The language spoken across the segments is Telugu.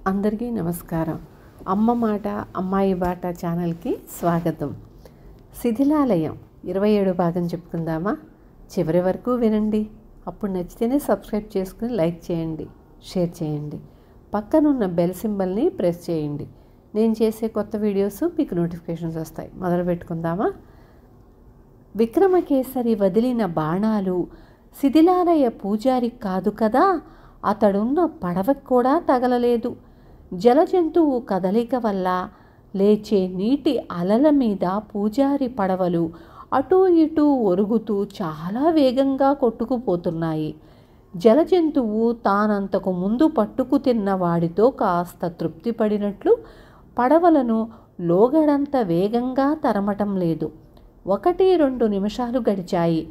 అందరికీ నమస్కారం. అమ్మ మాట అమ్మాయి బాట ఛానల్కి స్వాగతం. శిథిలాలయం 27 భాగం చెప్పుకుందామా? చివరి వరకు వినండి. అప్పుడు నచ్చితేనే సబ్స్క్రైబ్ చేసుకుని లైక్ చేయండి, షేర్ చేయండి, పక్కనున్న బెల్ సింబల్ని ప్రెస్ చేయండి. నేను చేసే కొత్త వీడియోస్ మీకు నోటిఫికేషన్స్ వస్తాయి. మొదలు పెట్టుకుందామా? విక్రమకేసరి వదిలిన బాణాలు శిథిలాలయ పూజారి కాదు కదా, అతడున్న పడవకు కూడా తగలలేదు. జలజంతువు కదలిక వల్ల లేచే నీటి అలల మీద పూజారి పడవలు అటూ ఇటూ ఒరుగుతూ చాలా వేగంగా కొట్టుకుపోతున్నాయి. జలజంతువు తానంతకు ముందు పట్టుకు తిన్న వాడితో కాస్త తృప్తి పడినట్లు పడవలను లోగడంత వేగంగా తరమటం లేదు. 1-2 నిమిషాలు గడిచాయి.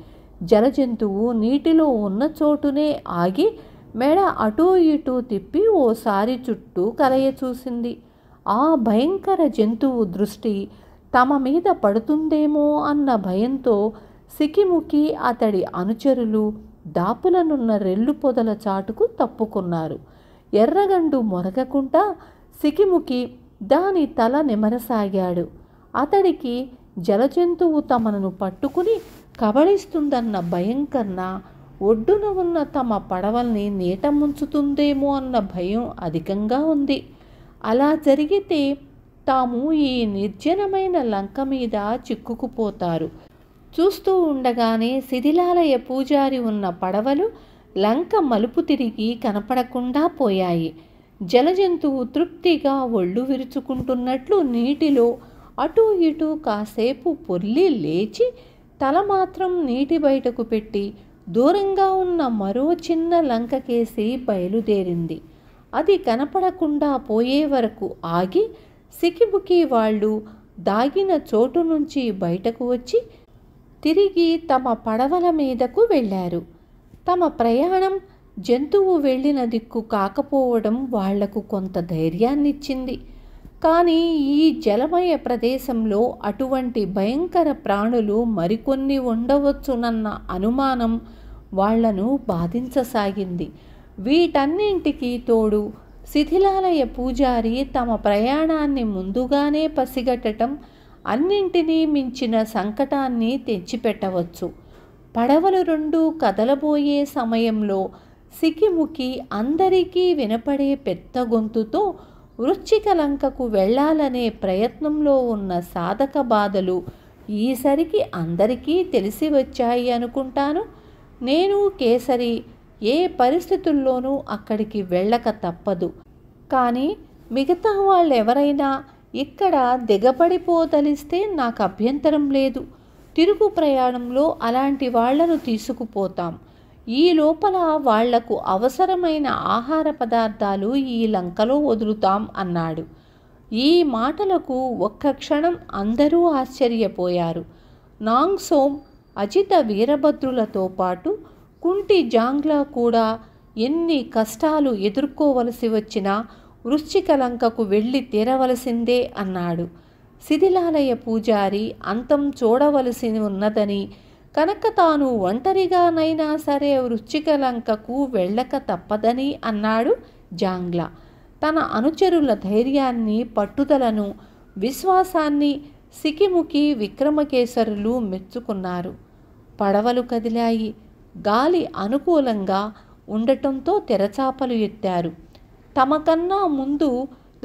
జలజంతువు నీటిలో ఉన్న చోటునే ఆగి మెడ అటూ ఇటూ తిప్పి ఓసారి చుట్టూ కలయ చూసింది. ఆ భయంకర జంతువు దృష్టి తమ మీద పడుతుందేమో అన్న భయంతో సికిముకి అతడి అనుచరులు దాపులనున్న రెల్లు పొదల చాటుకు తప్పుకున్నారు. ఎర్రగండు మొరగకుండా సికిముకి దాని తల నిమరసాగాడు. అతడికి జలజంతువు తమను పట్టుకుని కబళిస్తుందన్న భయం కన్నా ఒడ్డున ఉన్న తమ పడవల్ని నీట ముంచుతుందేమో అన్న భయం అధికంగా ఉంది. అలా జరిగితే తాము ఈ నిర్జనమైన లంక మీద చిక్కుకుపోతారు. చూస్తూ ఉండగానే శిథిలాలయ పూజారి ఉన్న పడవలు లంక మలుపు తిరిగి కనపడకుండా పోయాయి. జలజంతువు తృప్తిగా ఒళ్ళు విరుచుకుంటున్నట్లు నీటిలో అటూ ఇటూ కాసేపు పొర్లి లేచి తల మాత్రం నీటి బయటకు పెట్టి దూరంగా ఉన్న మరో చిన్న లంకకేసి బయలుదేరింది. అది కనపడకుండా పోయే వరకు ఆగి సికిముకి వాళ్ళు దాగిన చోటు నుంచి బయటకు వచ్చి తిరిగి తమ పడవల మీదకు వెళ్ళారు. తమ ప్రయాణం జంతువు వెళ్ళిన దిక్కు కాకపోవడం వాళ్లకు కొంత ధైర్యాన్నిచ్చింది. కానీ ఈ జలమయ ప్రదేశంలో అటువంటి భయంకర ప్రాణులు మరికొన్ని ఉండవచ్చునన్న అనుమానం వాళ్లను బాధించసాగింది. వీటన్నింటికి తోడు శిథిలాలయ పూజారి తమ ప్రయాణాన్ని ముందుగానే పసిగట్టడం అన్నింటినీ మించిన సంకటాన్ని తెచ్చిపెట్టవచ్చు. పడవలు 2 కదలబోయే సమయంలో సికిముకి అందరికీ వినపడే పెద్ద గొంతుతో వృశ్చిక లంకకు వెళ్ళాలనే ప్రయత్నంలో ఉన్న సాధక బాధలు ఈసరికి అందరికీ తెలిసి వచ్చాయి అనుకుంటాను. నేను కేసరి ఏ పరిస్థితుల్లోనూ అక్కడికి వెళ్ళక తప్పదు. కానీ మిగతా వాళ్ళెవరైనా ఇక్కడ దిగబడిపోదలిస్తే నాకు అభ్యంతరం లేదు. తిరుగు ప్రయాణంలో అలాంటి వాళ్లను తీసుకుపోతాం. ఈ లోపల వాళ్లకు అవసరమైన ఆహార పదార్థాలు ఈ లంకలో వదులుతాం అన్నాడు. ఈ మాటలకు ఒక్క క్షణం అందరూ ఆశ్చర్యపోయారు. నాంగ్సోమ్, అజిత వీరభద్రులతో పాటు కుంటి జాంగ్లా కూడా ఎన్ని కష్టాలు ఎదుర్కోవలసి వచ్చినా వృశ్చిక లంకకు వెళ్ళి తీరవలసిందే అన్నాడు. శిథిలాలయ పూజారి అంతం చూడవలసి ఉన్నదని కనుక తాను ఒంటరిగానైనా సరే వృశ్చిక లంకకు వెళ్ళక తప్పదని అన్నాడు జాంగ్లా. తన అనుచరుల ధైర్యాన్ని, పట్టుదలను, విశ్వాసాన్ని సికిముకి, విక్రమకేసరులు మెచ్చుకున్నారు. పడవలు కదిలాయి. గాలి అనుకూలంగా ఉండటంతో తెరచాపలు ఎత్తారు. తమకన్నా ముందు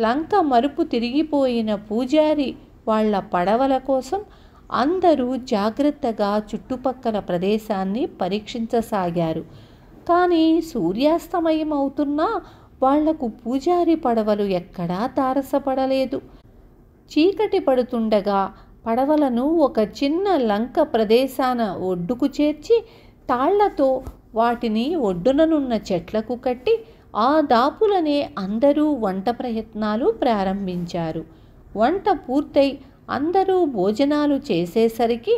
లంక మలుపు తిరిగిపోయిన పూజారి వాళ్ల పడవల కోసం అందరూ జాగ్రత్తగా చుట్టుపక్కల ప్రదేశాన్ని పరీక్షించసాగారు. కానీ సూర్యాస్తమయం అవుతున్నా వాళ్లకు పూజారి పడవలు ఎక్కడా తారసపడలేదు. చీకటి పడుతుండగా పడవలను ఒక చిన్న లంక ప్రదేశాన ఒడ్డుకు చేర్చి తాళ్లతో వాటిని ఒడ్డుననున్న చెట్లకు కట్టి ఆ దాపులనే అందరూ వంట ప్రయత్నాలు ప్రారంభించారు. వంట పూర్తయి అందరూ భోజనాలు చేసేసరికి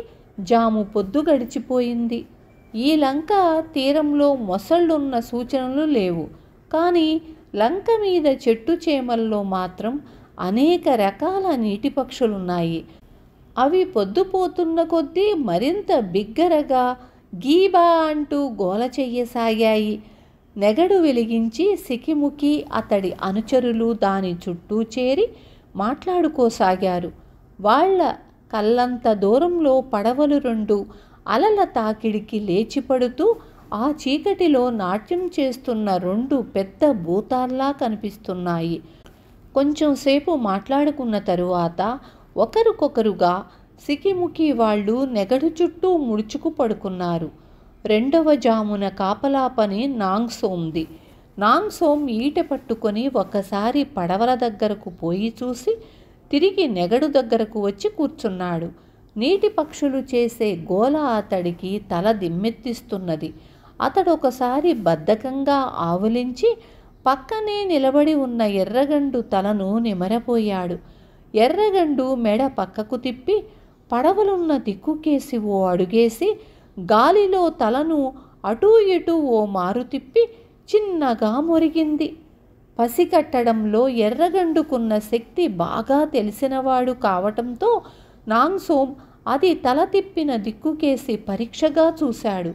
జాము పొద్దు గడిచిపోయింది. ఈ లంక తీరంలో మొసళ్ళున్న సూచనలు లేవు. కానీ లంక మీద చెట్టు చేమల్లో మాత్రం అనేక రకాల నీటి పక్షులున్నాయి. అవి పొద్దుపోతున్న కొద్దీ మరింత బిగ్గరగా గీబా అంటూ గోల చెయ్యసాగాయి. నెగడు వెలిగించి సికిముకి అతడి అనుచరులు దాని చుట్టూ చేరి మాట్లాడుకోసాగారు. వాళ్ళ కళ్ళంత దూరంలో పడవలు రెండు అలల తాకిడికి లేచిపడుతూ ఆ చీకటిలో నాట్యం చేస్తున్న రెండు పెద్ద భూతాల్లా కనిపిస్తున్నాయి. కొంచెం సేపు మాట్లాడుకున్న తరువాత ఒకరికొకరుగా సికిముకి వాళ్ళు నెగడు చుట్టూ ముడుచుకు పడుకున్నారు. రెండవ జామున కాపలా పని నాంగ్సోమ్ది. నాంగ్సోమ్ ఈట పట్టుకొని ఒకసారి పడవల దగ్గరకు పోయి చూసి తిరిగి నెగడు దగ్గరకు వచ్చి కూర్చున్నాడు. నీటి పక్షులు చేసే గోల అతడికి తల దిమ్మెత్తిస్తున్నది. అతడొకసారి బద్ధకంగా ఆవులించి పక్కనే నిలబడి ఉన్న ఎర్రగండు తలను నిమరపోయాడు. ఎర్రగండు మెడ పక్కకు తిప్పి పడవలున్న దిక్కుకేసి ఓ అడుగేసి గాలిలో తలను అటూ ఇటూ ఓ మారు తిప్పి చిన్నగా మొరిగింది. పసికట్టడంలో ఎర్రగండుకున్న శక్తి బాగా తెలిసినవాడు కావటంతో నాంగ్సోమ్ అది తల తిప్పిన దిక్కుకేసి పరీక్షగా చూశాడు.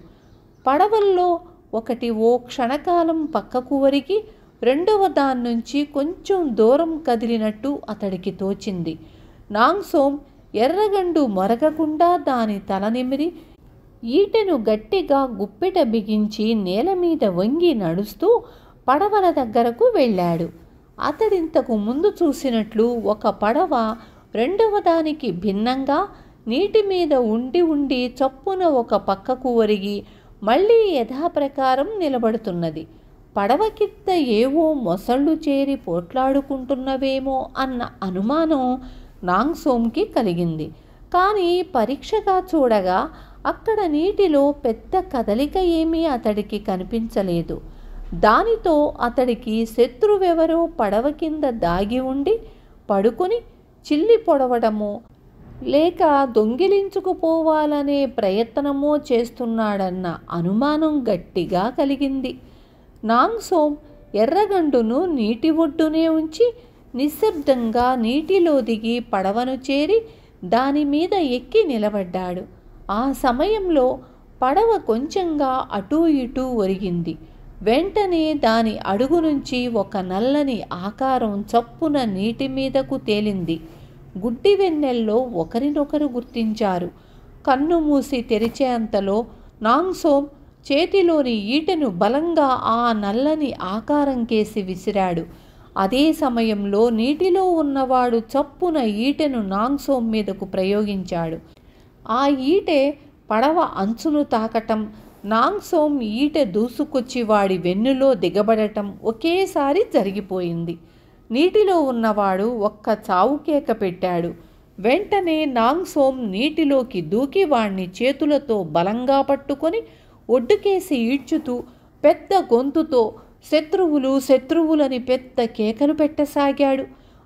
పడవల్లో ఒకటి ఓ క్షణకాలం పక్కకు ఒరిగి రెండవ దాన్నుంచి కొంచెం దూరం కదిలినట్టు అతడికి తోచింది. నాంగ్సోమ్ ఎర్రగండు మొరగకుండా దాని తల నిమిరి ఈటెను గట్టిగా గుప్పెట బిగించి నేల మీద వంగి నడుస్తూ పడవల దగ్గరకు వెళ్ళాడు. అతడింతకు ముందు చూసినట్లు ఒక పడవ రెండవ దానికి భిన్నంగా నీటి మీద ఉండి ఉండి చప్పున ఒక పక్కకు ఒరిగి మళ్ళీ యథాప్రకారం నిలబడుతున్నది. పడవ కింద ఏవో మొసళ్ళు చేరి పోట్లాడుకుంటున్నవేమో అన్న అనుమానం నాంగ్సోమ్కి కలిగింది. కానీ పరీక్షగా చూడగా అక్కడ నీటిలో పెద్ద కదలిక ఏమీ అతడికి కనిపించలేదు. దానితో అతడికి శత్రువెవరో పడవ కింద దాగి ఉండి పడుకుని చిల్లి పొడవడమో లేక దొంగిలించుకుపోవాలనే ప్రయత్నమో చేస్తున్నాడన్న అనుమానం గట్టిగా కలిగింది. నాంగ్సోమ్ ఎర్రగండును నీటి ఒడ్డునే ఉంచి నిశ్శబ్దంగా నీటిలో దిగి పడవను చేరి దానిమీద ఎక్కి నిలబడ్డాడు. ఆ సమయంలో పడవ కొంచెంగా అటూ ఇటూ ఒరిగింది. వెంటనే దాని అడుగు నుంచి ఒక నల్లని ఆకారం చప్పున నీటి మీదకు తేలింది. గుడ్డి వెన్నెల్లో ఒకరినొకరు గుర్తించారు. కన్ను మూసి తెరిచేంతలో నాంగ్సోమ్ చేతిలోని ఈటెను బలంగా ఆ నల్లని ఆకారం కేసి విసిరాడు. అదే సమయంలో నీటిలో ఉన్నవాడు చప్పున ఈటెను నాంగ్సోమ్ మీదకు ప్రయోగించాడు. ఆ ఈటె పడవ అంచును తాకటం, నాంగ్సోమ్ ఈటె దూసుకొచ్చి వాడి వెన్నులో దిగబడటం ఒకేసారి జరిగిపోయింది. నీటిలో ఉన్నవాడు ఒక్క చావుకేక పెట్టాడు. వెంటనే నాంగ్సోమ్ నీటిలోకి దూకి వాణ్ణి చేతులతో బలంగా పట్టుకొని ఒడ్డుకేసి ఈడ్చుతూ పెద్ద గొంతుతో శత్రువులు శత్రువులని పెద్ద కేకలు పెట్టసాగాడు.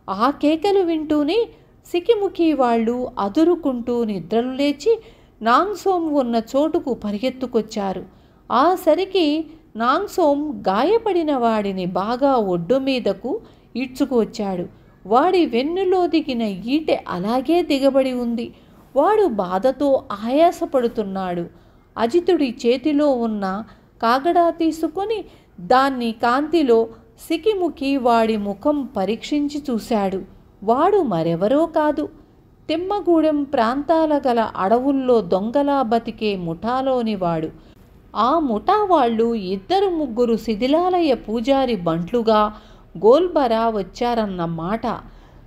ఆ కేకలు వింటూనే సికిముకి వాళ్ళు అదురుకుంటూ నిద్రలు లేచి నాంగ్సోమ్ ఉన్న చోటుకు పరిగెత్తుకొచ్చారు. ఆ సరికి నాంగ్సోమ్ గాయపడిన వాడిని బాగా ఒడ్డు మీదకు ఈడ్చుకువచ్చాడు. వాడి వెన్నులో దిగిన ఈటె అలాగే దిగబడి ఉంది. వాడు బాధతో ఆయాసపడుతున్నాడు. అజితుడి చేతిలో ఉన్న కాగడా తీసుకొని దాన్ని కాంతిలో సికిముకి వాడి ముఖం పరీక్షించి చూశాడు. వాడు మరెవరో కాదు, తిమ్మగూడెం ప్రాంతాల గల అడవుల్లో దొంగలా బతికే ముఠాలోని వాడు. ఆ ముఠా వాళ్ళు 2-3 శిథిలాలయ పూజారి బంట్లుగా గోల్బరా వచ్చారన్నమాట.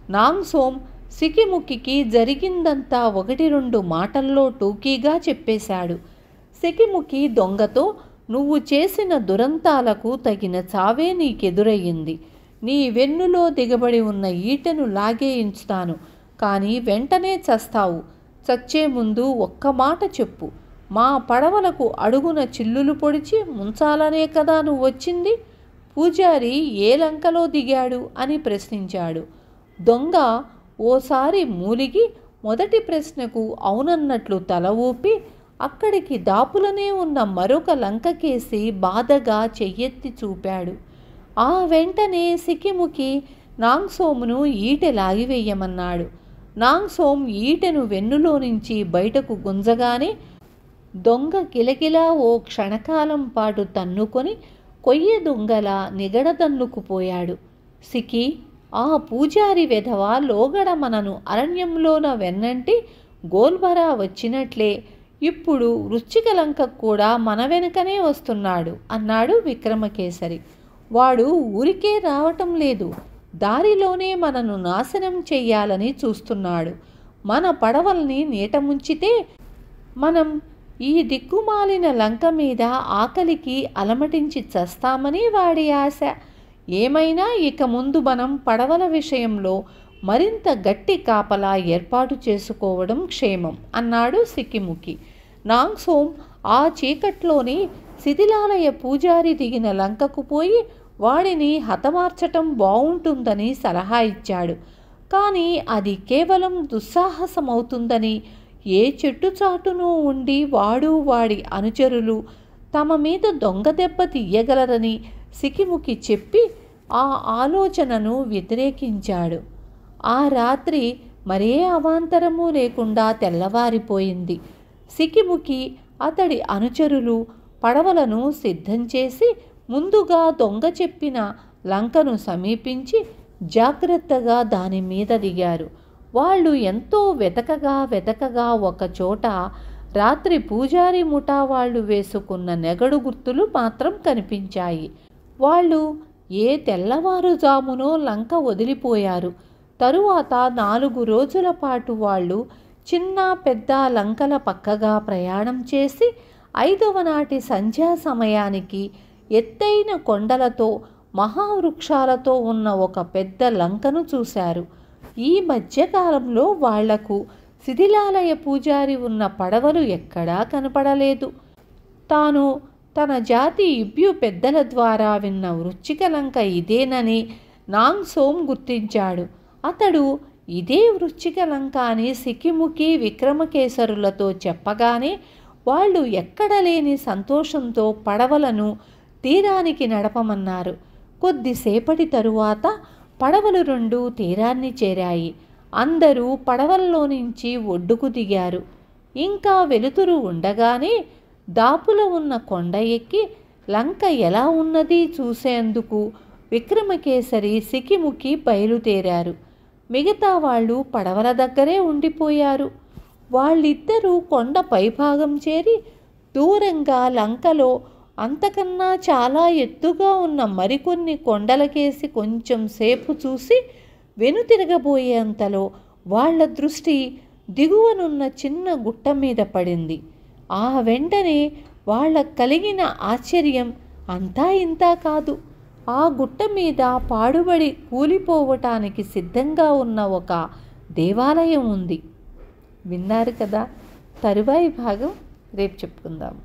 నాంగ్సోమ్ సికిముకికి జరిగిందంతా 1-2 మాటల్లో టూకీగా చెప్పేశాడు. సికిముకి దొంగతో, నువ్వు చేసిన దురంతాలకు తగిన చావే నీకెదురయ్యింది. నీ వెన్నులో దిగబడి ఉన్న ఈటెను లాగేయించుతాను, కానీ వెంటనే చస్తావు. చచ్చే ముందు ఒక్క మాట చెప్పు. మా పడవలకు అడుగున చిల్లులు పొడిచి ముంచాలనే కదా నువ్వు వచ్చింది? పూజారి ఏ లంకలో దిగాడు అని ప్రశ్నించాడు. దొంగ ఓసారి మూలిగి మొదటి ప్రశ్నకు అవునన్నట్లు తల ఊపి అక్కడికి దాపులనే ఉన్న మరొక లంకకేసి బాధగా చెయ్యెత్తి చూపాడు. ఆ వెంటనే సికిముకి నాంగ్సోమును ఈటె లాగివేయమన్నాడు. నాంగ్సోమ్ ఈటెను వెన్నులో నుంచి బయటకు గుంజగానే దొంగ కిలకిలా ఓ క్షణకాలం పాటు తన్నుకొని కొయ్య దొంగల నిగడదన్నుకుపోయాడు. సికి, ఆ పూజారి వెధవ లోగడ మనను అరణ్యంలోన వెన్నంటి గోల్బరా వచ్చినట్లే ఇప్పుడు వృశ్చికలంకకు కూడా మన వెనుకనే వస్తున్నాడు అన్నాడు విక్రమకేసరి. వాడు ఊరికే రావటం లేదు, దారిలోనే మనను నాశనం చెయ్యాలని చూస్తున్నాడు. మన పడవల్ని నీట ముంచితే మనం ఈ దిక్కుమాలిన లంక మీద ఆకలికి అలమటించి చస్తామని వాడి ఆశ. ఏమైనా ఇక ముందు మనం పడవల విషయంలో మరింత గట్టి కాపలా ఏర్పాటు చేసుకోవడం క్షేమం అన్నాడు సిక్కిముకి. నాంగ్సోమ్ ఆ చీకట్లోనే శిథిలాలయ పూజారి దిగిన లంకకు పోయి వాడిని హతమార్చటం బావుంటుందని సలహా ఇచ్చాడు. కానీ అది కేవలం దుస్సాహసమవుతుందని, ఏ చెట్టుచాటునూ ఉండి వాడు వాడి అనుచరులు తమ మీద దొంగ దెబ్బ తీయగలరని సికిముకి చెప్పి ఆ ఆలోచనను వ్యతిరేకించాడు. ఆ రాత్రి మరే అవాంతరము లేకుండా తెల్లవారిపోయింది. సికిముకి అతడి అనుచరులు పడవలను సిద్ధం చేసి ముందుగా దొంగ చెప్పిన లంకను సమీపించి జాగ్రత్తగా దాని మీద దిగారు. వాళ్ళు ఎంతో వెతకగా ఒకచోట రాత్రి పూజారి ముఠా వాళ్ళు వేసుకున్న నెగడు గుర్తులు మాత్రం కనిపించాయి. వాళ్ళు ఏ తెల్లవారుజామునో లంక వదిలిపోయారు. తరువాత 4 రోజుల పాటు వాళ్ళు చిన్న పెద్ద లంకల పక్కగా ప్రయాణం చేసి 5వ నాటి సంధ్యా సమయానికి ఎత్తైన కొండలతో మహావృక్షాలతో ఉన్న ఒక పెద్ద లంకను చూశారు. ఈ మధ్యకాలంలో వాళ్లకు శిథిలాలయ పూజారి ఉన్న పడవలు ఎక్కడా కనపడలేదు. తాను తన జాతి ఇబ్యు పెద్దల ద్వారా విన్న వృశ్చికలంక ఇదేనని నాంగ్సోమ్ గుర్తించాడు. అతడు ఇదే వృశ్చికలంక అని సికిముకి విక్రమకేసరులతో చెప్పగానే వాళ్ళు ఎక్కడలేని సంతోషంతో పడవలను తీరానికి నడపమన్నారు. కొద్దిసేపటి తరువాత పడవలు 2 తీరాన్ని చేరాయి. అందరూ పడవల్లో నుంచి ఒడ్డుకు దిగారు. ఇంకా వెలుతురు ఉండగానే దాపులో ఉన్న కొండ ఎక్కి లంక ఎలా ఉన్నది చూసేందుకు విక్రమకేసరి సికిముకి బయలుదేరారు. మిగతా వాళ్ళు పడవల దగ్గరే ఉండిపోయారు. వాళ్ళిద్దరూ కొండ పైభాగం చేరి దూరంగా లంకలో అంతకన్నా చాలా ఎత్తుగా ఉన్న మరికొన్ని కొండలకేసి కొంచెం సేపు చూసి వెనుతిరగబోయేంతలో వాళ్ల దృష్టి దిగువనున్న చిన్న గుట్ట మీద పడింది. ఆ వెంటనే వాళ్ళకు కలిగిన ఆశ్చర్యం అంతా ఇంతా కాదు. ఆ గుట్ట మీద పాడుబడి కూలిపోవటానికి సిద్ధంగా ఉన్న ఒక దేవాలయం ఉంది. విన్నారు కదా, తరువాయి భాగం రేపు చెప్పుకుందాం.